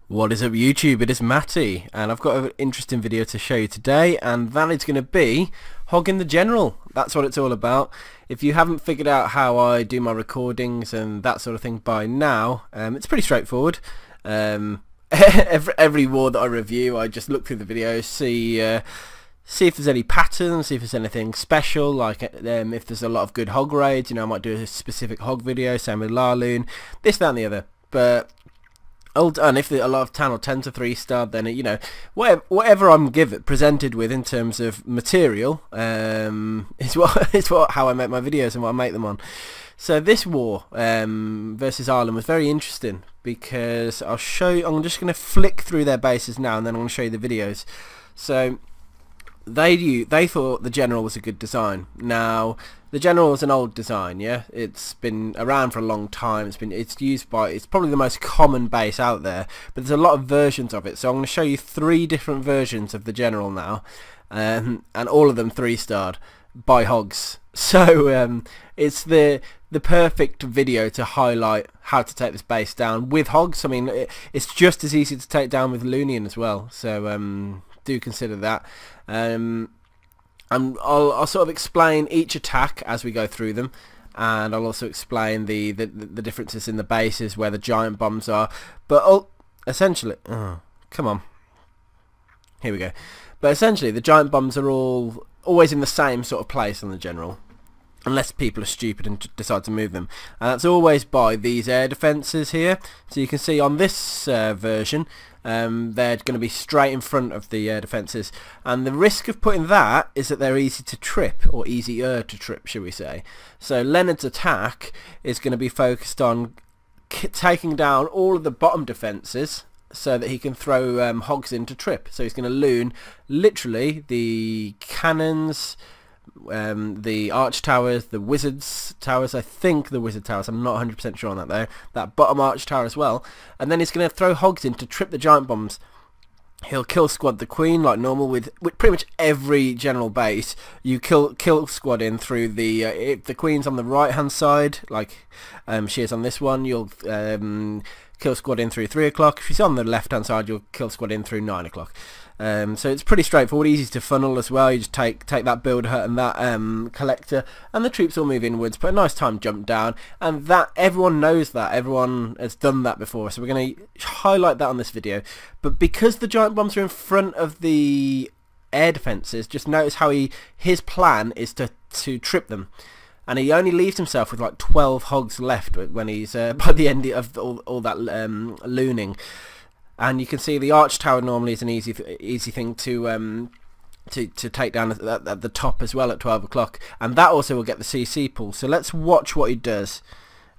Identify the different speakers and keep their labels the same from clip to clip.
Speaker 1: What is up YouTube, it is Matty, and I've got an interesting video to show you today, and that is going to be Hogging the General. That's what it's all about. If you haven't figured out how I do my recordings and that sort of thing by now, it's pretty straightforward. Every war that I review, I just look through the videos, see if there's any patterns, see if there's anything special, like if there's a lot of good hog raids, I might do a specific hog video, same with Larloon, this, that and the other. But and if a lot of 10 or 10 to 3 star, then whatever I'm presented with in terms of material is how I make my videos and what I make them on. So this war versus Ireland was very interesting because I'll show you. I'm just going to flick through their bases now, and then I'm going to show you the videos. So they thought the General was a good design. Now the General is an old design, yeah. It's been around for a long time. It's probably the most common base out there, but there's a lot of versions of it. So I'm going to show you 3 different versions of the General now, and all of them 3-starred by Hogs. So it's the perfect video to highlight how to take this base down with Hogs. I mean, it's just as easy to take down with Loonian as well. So do consider that. I'll sort of explain each attack as we go through them, and I'll also explain the differences in the bases where the giant bombs are. But essentially, come on, here we go. But essentially, the giant bombs are always in the same sort of place on the General, unless people are stupid and decide to move them, and that's always by these air defences here. So you can see on this version, they're going to be straight in front of the air defences, and the risk of putting that is that they're easy to trip, or easier to trip, should we say. So Leonard's attack is going to be focused on taking down all of the bottom defences so that he can throw Hogs in to trip. So he's going to loon literally the cannons, the arch towers, the wizards towers. I think the wizard towers, I'm not 100% sure on that though, that bottom arch tower as well, and then he's going to throw Hogs in to trip the giant bombs. He'll kill squad the queen like normal with pretty much every general base. You kill squad in through the if the queen's on the right hand side, like she is on this one, you'll kill squad in through 3 o'clock. If she's on the left hand side, you'll kill squad in through 9 o'clock. So it's pretty straightforward, easy to funnel as well. You just take that builder hut and that collector, and the troops all move inwards, put a nice time jump down, and that everyone knows that, everyone has done that before, so we're going to highlight that on this video. But because the giant bombs are in front of the air defences, just notice how his plan is to trip them. And he only leaves himself with like 12 Hogs left when he's by the end of all that looning. And you can see the arch tower normally is an easy thing to take down at the top as well at 12 o'clock, and that also will get the CC pool. So let's watch what he does.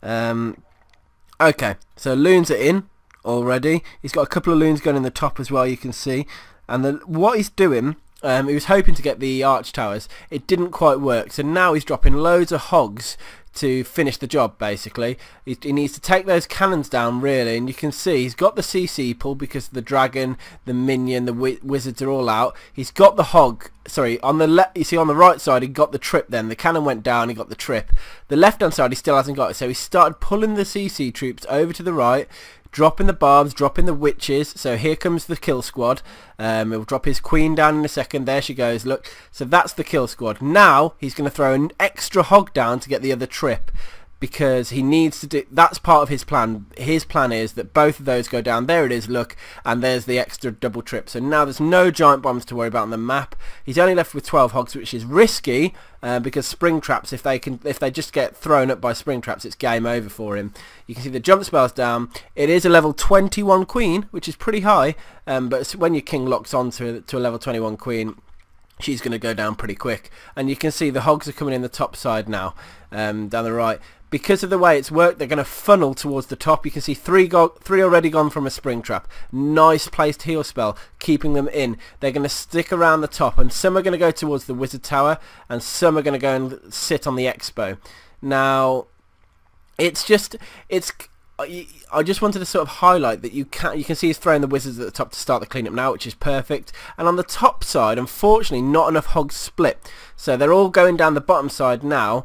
Speaker 1: Okay, so loons are in already. He's got a couple of loons going in the top as well, you can see. And what he's doing, he was hoping to get the arch towers. It didn't quite work, so now he's dropping loads of Hogs to finish the job. Basically he needs to take those cannons down really, and you can see he's got the CC pull because the dragon, the minion, the wizards are all out. He's got the hog, sorry, on the left. You see on the right side he got the trip, then the cannon went down, he got the trip. The left hand side he still hasn't got it, so he started pulling the CC troops over to the right, dropping the barbs, dropping the witches. So here comes the kill squad. He'll drop his queen down in a second. There she goes, look. So that's the kill squad. Now he's going to throw an extra hog down to get the other trip, because he needs to do, that's part of his plan. His plan is that both of those go down. There it is, look, and there's the extra double trip. So now there's no giant bombs to worry about on the map. He's only left with 12 Hogs, which is risky because spring traps, if they just get thrown up by spring traps, it's game over for him. You can see the jump spell's down. It is a level 21 queen, which is pretty high, but when your king locks onto a level 21 queen, she's going to go down pretty quick. And you can see the Hogs are coming in the top side now, down the right. Because of the way it's worked, they're going to funnel towards the top. You can see three already gone from a spring trap. Nice placed heal spell, keeping them in. They're going to stick around the top, and some are going to go towards the wizard tower, and some are going to go and sit on the expo. Now, I just wanted to sort of highlight that you can see he's throwing the wizards at the top to start the cleanup now, which is perfect. And on the top side, unfortunately, not enough Hogs split, so they're all going down the bottom side now.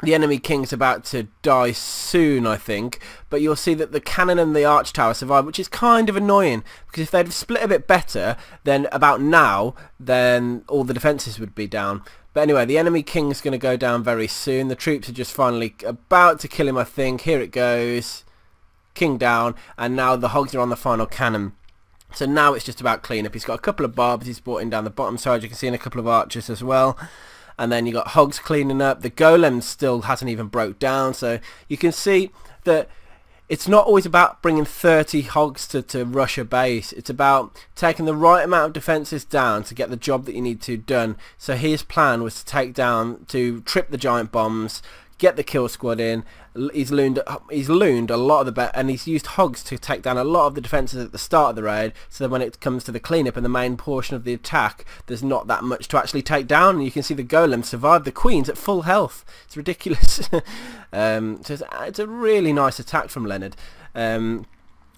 Speaker 1: the enemy king's about to die soon, I think, but you'll see that the cannon and the arch tower survive, which is kind of annoying, because if they'd have split a bit better, then about now, then all the defences would be down. But anyway, the enemy king's going to go down very soon. The troops are just finally about to kill him, I think. Here it goes. King down, and now the hogs are on the final cannon. So now it's just about cleanup. He's got a couple of barbs he's brought in down the bottom side. You can see in a couple of archers as well. And then you got hogs cleaning up. The golem still hasn't even broke down, so you can see that it's not always about bringing 30 hogs to rush a base. It's about taking the right amount of defences down to get the job that you need to done. So his plan was to trip the giant bombs, get the kill squad in. He's looned a lot of the and he's used hogs to take down a lot of the defences at the start of the raid, so that when it comes to the cleanup and the main portion of the attack, there's not that much to actually take down. And you can see the golem survived the queens at full health. It's ridiculous. So it's a really nice attack from Leonard. What I'm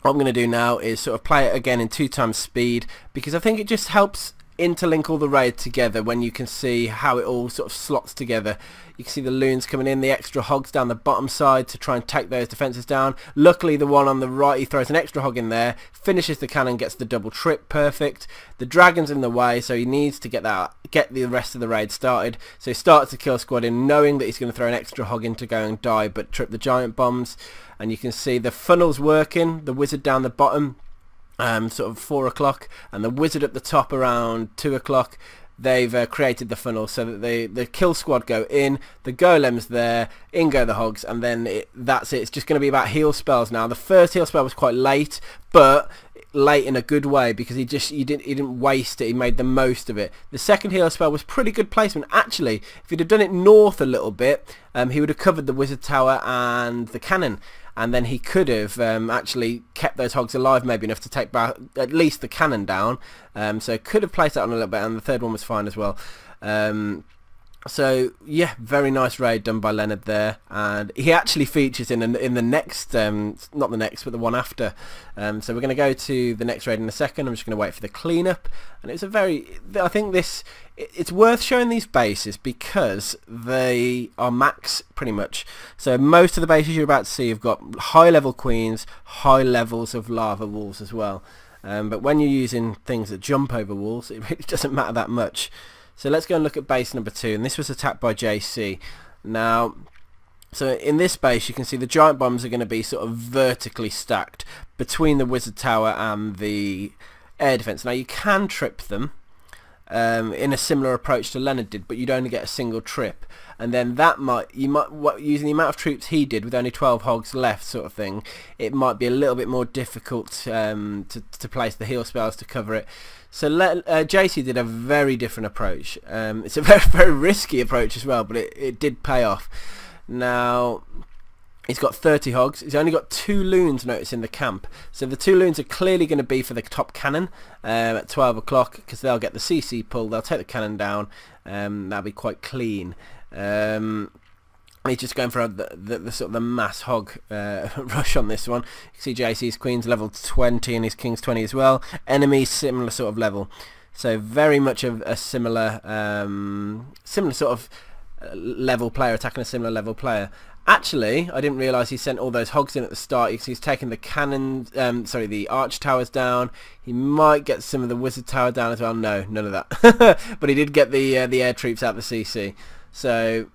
Speaker 1: going to do now is sort of play it again in 2 times speed, because I think it just helps interlink all the raid together when you can see how it all sort of slots together. You can see the loons coming in, the extra hogs down the bottom side to try and take those defences down. Luckily the one on the right, he throws an extra hog in there, finishes the cannon, gets the double trip, perfect. The dragon's in the way, so he needs to get the rest of the raid started. So he starts the kill squad in, knowing that he's going to throw an extra hog in to go and die but trip the giant bombs. And you can see the funnel's working, the wizard down the bottom sort of 4 o'clock, and the wizard at the top around 2 o'clock. They've created the funnel so that the kill squad go in, the golem's there, in go the hogs, and then that's it. It's just going to be about heal spells now. The first heal spell was quite late, but late in a good way, because he didn't waste it. He made the most of it. The second heal spell was pretty good placement. Actually, if he'd have done it north a little bit, he would have covered the wizard tower and the cannon, and then he could have actually kept those hogs alive maybe enough to take back at least the cannon down. So could have placed that on a little bit, and the third one was fine as well. So yeah, very nice raid done by Leonard there, and he actually features in the next, not the next, but the one after. So we're going to go to the next raid in a second. I'm just going to wait for the cleanup, and it's a I think it's worth showing these bases because they are max pretty much. So most of the bases you're about to see have got high level queens, high levels of lava walls as well. But when you're using things that jump over walls, it really doesn't matter that much. So let's go and look at base number 2, and this was attacked by JC. Now, so in this base you can see the giant bombs are going to be sort of vertically stacked between the wizard tower and the air defense. Now you can trip them in a similar approach to Leonard did, but you'd only get a single trip, and then using the amount of troops he did with only 12 hogs left sort of thing, it might be a little bit more difficult to place the heal spells to cover it. So JC did a very different approach. It's a very, very risky approach as well, but it did pay off. Now, he's got 30 hogs. He's only got 2 loons, notice, in the camp. So the 2 loons are clearly going to be for the top cannon at 12 o'clock, because they'll get the CC pull. They'll take the cannon down. That'll be quite clean. He's just going for the sort of the mass hog rush on this one. You can see JC's queen's level 20 and his king's 20 as well. Enemies similar sort of level, so very much of a similar sort of level player attacking a similar level player. Actually, I didn't realise he sent all those hogs in at the start. You can see he's taking the cannon, the arch towers down. He might get some of the wizard tower down as well. No, none of that. But he did get the air troops out the CC. So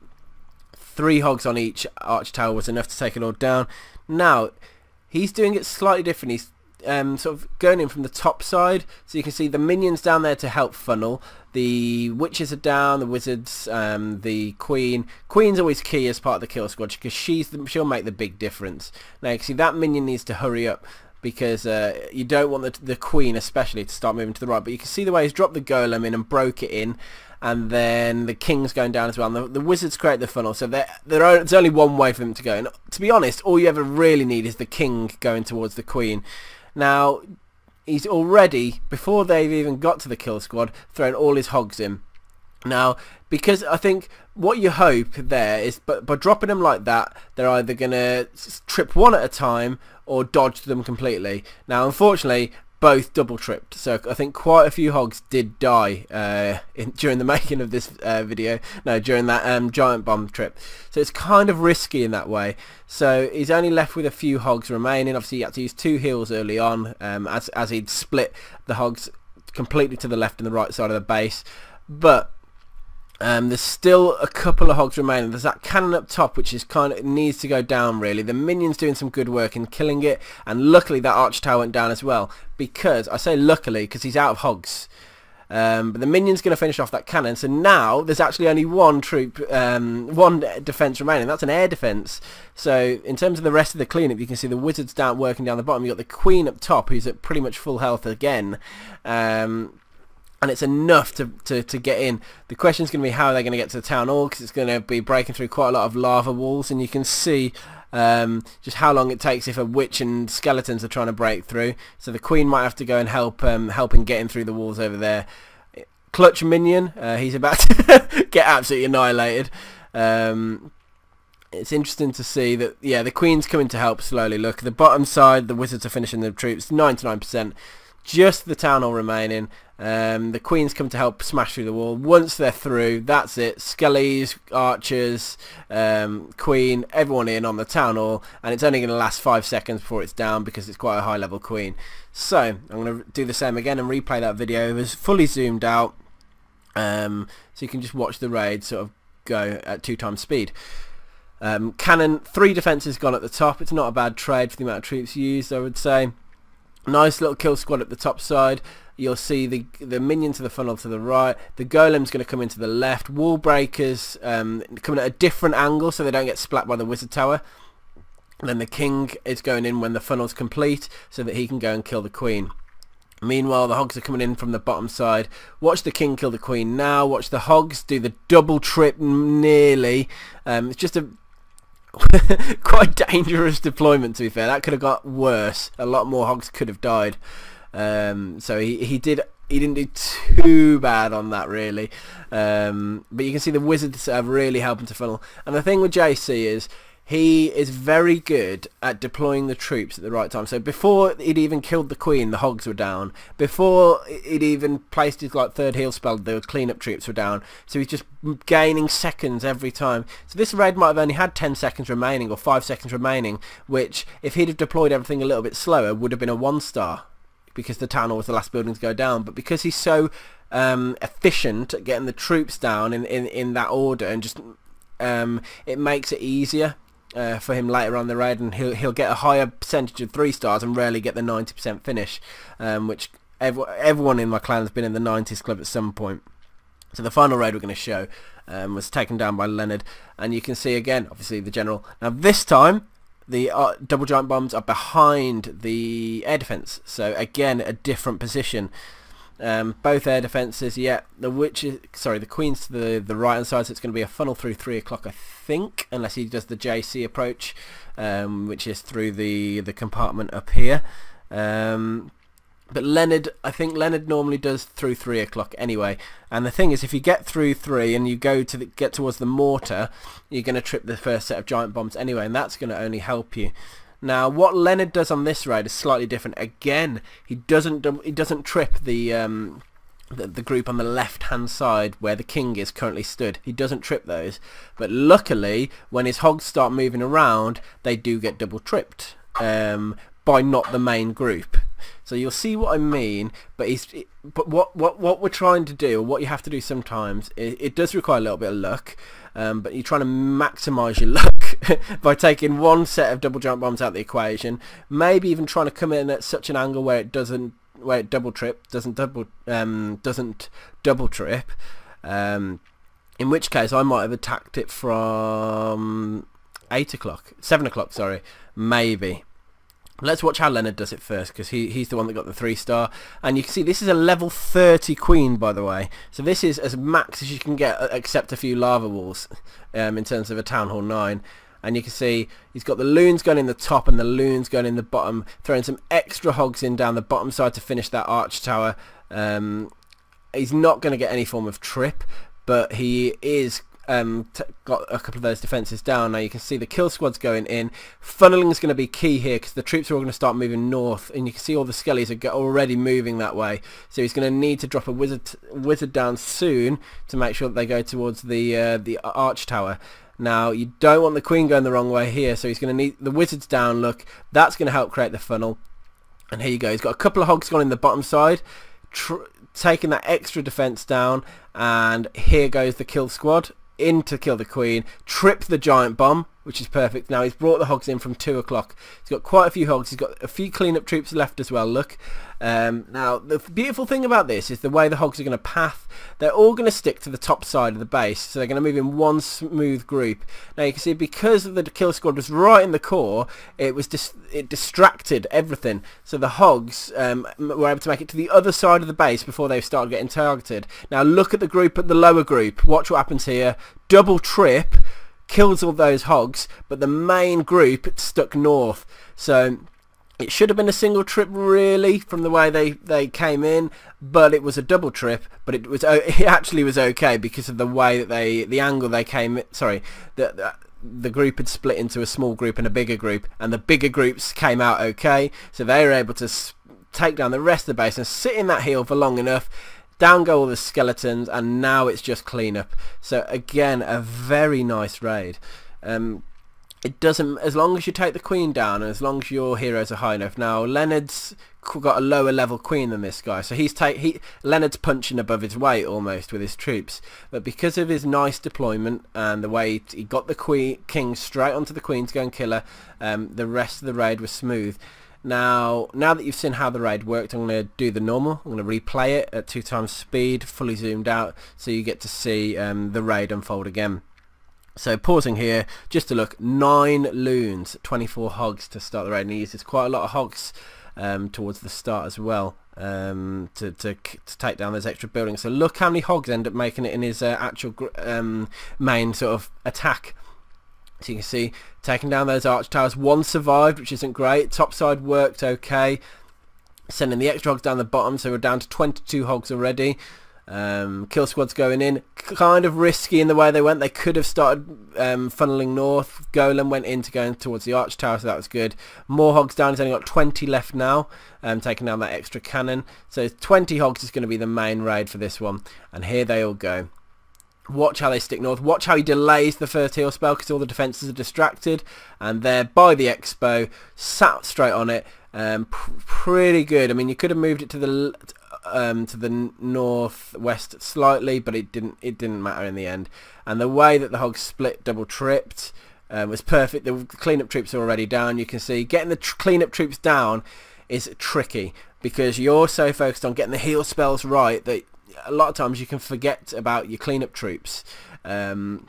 Speaker 1: 3 hogs on each arch tower was enough to take it all down. Now, he's doing it slightly different. He's sort of going in from the top side, so you can see the minions down there to help funnel. The witches are down, the wizards, the queen's always key as part of the kill squad, because she'll make the big difference. Now you can see that minion needs to hurry up, because you don't want the queen especially to start moving to the right. But you can see the way he's dropped the golem in and broke it in, and then the king's going down as well, and the wizards create the funnel, so there's only one way for them to go. And to be honest, all you ever really need is the king going towards the queen. Now, he's already, before they've even got to the kill squad, thrown all his hogs in. Now, because I think what you hope there is, by dropping them like that, they're either going to trip one at a time or dodge them completely. Now, unfortunately, both double tripped. So I think quite a few hogs did die during the making of this video. No, during that giant bomb trip. So it's kind of risky in that way. So he's only left with a few hogs remaining. Obviously he had to use 2 heals early on as he'd split the hogs completely to the left and the right side of the base. But there's still a couple of hogs remaining. There's that cannon up top, which is needs to go down really. The minion's doing some good work in killing it, and luckily that arch tower went down as well. Because I say luckily because he's out of hogs. But the minion's going to finish off that cannon. So now there's actually only one defense remaining. That's an air defense. So in terms of the rest of the cleanup, you can see the wizards working down the bottom. You've got the queen up top, who's at pretty much full health again. And it's enough to get in. The question is going to be how they're going to get to the town hall, because it's going to be breaking through quite a lot of lava walls, and you can see just how long it takes if a witch and skeletons are trying to break through. So the queen might have to go and help in getting through the walls over there. Clutch minion, he's about to get absolutely annihilated. It's interesting to see that, yeah, the queen's coming to help slowly. Look, the bottom side, the wizards are finishing the troops, 99%. Just the town hall remaining. The queens come to help smash through the wall. Once they're through, that's it. Skellies, archers, queen, everyone in on the town hall, and it's only going to last 5 seconds before it's down because it's quite a high level queen. So I'm going to do the same again and replay that video. It was fully zoomed out, so you can just watch the raid sort of go at 2 times speed. Cannon, 3 defences gone at the top. It's not a bad trade for the amount of troops used, I would say. Nice little kill squad at the top side. You'll see the minion to the funnel to the right. The golem's going to come into the left. Wall breakers coming at a different angle so they don't get splat by the wizard tower. And then the king is going in when the funnel's complete so that he can go and kill the queen. Meanwhile, the hogs are coming in from the bottom side. Watch the king kill the queen now. Watch the hogs do the double trip nearly. It's just a quite dangerous deployment, to be fair. That could have got worse. A lot more hogs could have died. So he didn't do too bad on that really. But you can see the wizards are really helping to funnel. And the thing with JC is he is very good at deploying the troops at the right time. So before he'd even killed the queen, the hogs were down. Before he'd even placed his third heal spell, the cleanup troops were down. So he's just gaining seconds every time. So this raid might have only had 10 seconds remaining or 5 seconds remaining, which if he'd have deployed everything a little bit slower would have been a 1-star, because the town hall was the last building to go down. But because he's so efficient at getting the troops down in that order, and just it makes it easier for him later on the raid, and he'll get a higher percentage of 3 stars and rarely get the 90% finish, which everyone in my clan has been in the 90s club at some point. So the final raid we're going to show was taken down by Leonard, and you can see again obviously the general. Now this time the double giant bombs are behind the air defense, so again a different position. Both air defences, yeah. The queen's to the right hand side, so it's going to be a funnel through 3 o'clock, I think, unless he does the JC approach, which is through the compartment up here. But Leonard, I think Leonard normally does through 3 o'clock anyway. And the thing is, if you get through 3 and you go to get towards the mortar, you're going to trip the first set of giant bombs anyway, and that's going to only help you. Now, what Leonard does on this raid is slightly different. Again, he doesn't trip the group on the left-hand side where the king is currently stood. He doesn't trip those. But luckily, when his hogs start moving around, they do get double tripped by not the main group. So you'll see what I mean. But what we're trying to do, or what you have to do sometimes, it does require a little bit of luck. But you're trying to maximise your luck by taking one set of double giant bombs out of the equation. Maybe even trying to come in at such an angle where it doesn't double trip. In which case I might have attacked it from 7 o'clock, sorry, maybe. Let's watch how Leonard does it first, because he's the one that got the 3-star. And you can see this is a level 30 queen, by the way. So this is as max as you can get, except a few lava walls, in terms of a Town Hall 9. And you can see he's got the loons going in the top and the loons going in the bottom, throwing some extra hogs in down the bottom side to finish that arch tower. He's not going to get any form of trip, but he is got a couple of those defences down. Now you can see the kill squad's going in. Funneling is going to be key here because the troops are all going to start moving north, and you can see all the skellies are already moving that way. So he's going to need to drop a wizard down soon to make sure that they go towards the arch tower. Now you don't want the queen going the wrong way here, so he's going to need the wizards down. Look, that's going to help create the funnel. And here you go. He's got a couple of hogs gone in the bottom side, taking that extra defense down, and here goes the kill squad in to kill the queen, trip the giant bomb, which is perfect. Now he's brought the hogs in from 2 o'clock. He's got quite a few hogs. He's got a few cleanup troops left as well. Look, now the beautiful thing about this is the way the hogs are going to path. They're all going to stick to the top side of the base, so they're going to move in one smooth group. Now you can see because the kill squad was right in the core, it distracted everything. So the hogs were able to make it to the other side of the base before they started getting targeted. Now look at the group at the lower group. Watch what happens here. Double trip. Kills all those hogs, but the main group stuck north. So it should have been a single trip really from the way they came in, but it was a double trip. But it actually was okay because of the way that the angle they came. Sorry, the group had split into a small group and a bigger group, and the bigger groups came out okay. So they were able to take down the rest of the base and sit in that hill for long enough. Down go all the skeletons, and now it's just cleanup. So again, a very nice raid. It doesn't, as long as you take the queen down and as long as your heroes are high enough. Now Leonard's got a lower level queen than this guy, so Leonard's punching above his weight almost with his troops. But because of his nice deployment and the way he got the king straight onto the queen to go and kill her, the rest of the raid was smooth. Now that you've seen how the raid worked, I'm going to do the normal. I'm going to replay it at 2 times speed, fully zoomed out, so you get to see the raid unfold again. So pausing here, just to look, 9 loons, 24 hogs to start the raid, and he uses quite a lot of hogs towards the start as well to take down those extra buildings. So look how many hogs end up making it in his actual main sort of attack. So you can see, taking down those arch towers. 1 survived, which isn't great. Top side worked okay. Sending the extra hogs down the bottom, so we're down to 22 hogs already. Kill squad's going in. Kind of risky in the way they went. They could have started funneling north. Golem went in to go towards the arch tower, so that was good. More hogs down. He's only got 20 left now, taking down that extra cannon. So 20 hogs is going to be the main raid for this one. And here they all go. Watch how they stick north. Watch how he delays the first heal spell because all the defences are distracted. And there by the expo, sat straight on it. Pretty good. I mean, you could have moved it to the northwest slightly, but it didn't matter in the end. And the way that the hogs split, double tripped, was perfect. The cleanup troops are already down. You can see getting the cleanup troops down is tricky because you're so focused on getting the heal spells right that a lot of times you can forget about your cleanup troops. So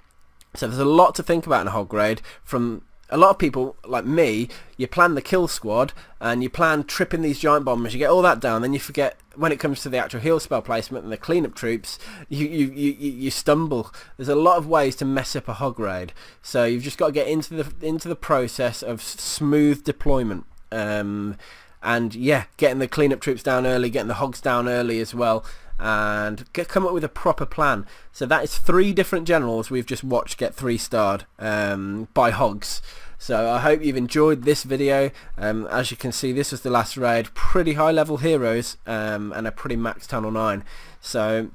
Speaker 1: there's a lot to think about in a hog raid. From a lot of people like me, you plan the kill squad and you plan tripping these giant bombers, you get all that down, then you forget when it comes to the actual heal spell placement and the cleanup troops, you stumble. There's a lot of ways to mess up a hog raid, so you've just got to get into the process of smooth deployment. And yeah, getting the cleanup troops down early, getting the hogs down early as well, and come up with a proper plan. So that is 3 different generals we've just watched get 3-starred by hogs. So I hope you've enjoyed this video. As you can see, this was the last raid. Pretty high level heroes and a pretty max tunnel 9. So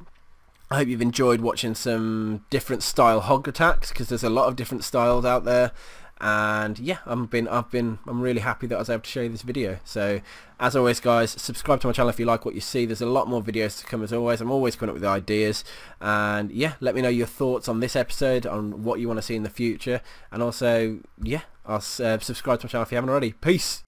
Speaker 1: I hope you've enjoyed watching some different style hog attacks because there's a lot of different styles out there. And yeah, I'm really happy that I was able to show you this video. So as always guys, subscribe to my channel if you like what you see. There's a lot more videos to come as always. I'm always coming up with ideas, and yeah, let me know your thoughts on this episode, on what you want to see in the future, and also yeah, I'll subscribe to my channel if you haven't already. Peace.